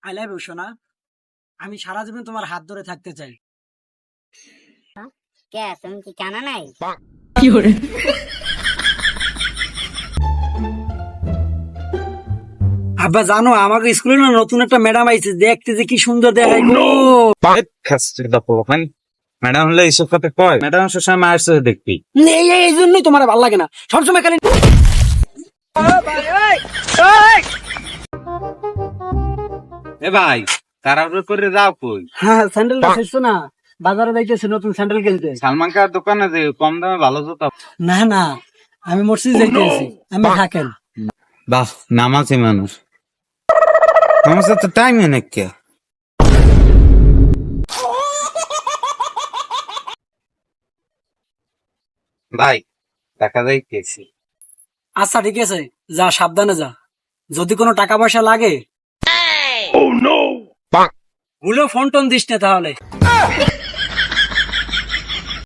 I love you সোনা। আমি সারা জীবন তোমার হাত ধরে থাকতে চাই। কে তুমি কি কানা নাই? আব্বা জানো আমাকে স্কুলে না নতুন একটা ম্যাডাম আইছে, দেখতে যে কি সুন্দর দেখায় গো। ম্যাডাম হলে এইসব কথা কয়? ম্যাডাম সবসময় মায়ের সাথে দেখবি। এই জন্যই তোমার ভালো লাগে না, সবসময় খালি এ ভাই, তাড়াহুড়ো করে যাও কই? হ্যাঁ স্যান্ডেলটা শেষছো না, বাজারে যাইতেছে নতুন স্যান্ডেল কিনতে। সালমান খার দোকানে যে কম দামে ভালো জুতা। না না, আমি মসজিদ যাইতেছি, আমি থাকেন। বাহ, নামাজি মানুষ। নামাজ তো টাইম অনেক কে। ভাই, টাকা দেই কেছি। আচ্ছা ঠিক আছে, যা সাবধানে যা, যদি কোনো টাকা পয়সা লাগে ভুলেও ফোন টোন দিস না তাহলে।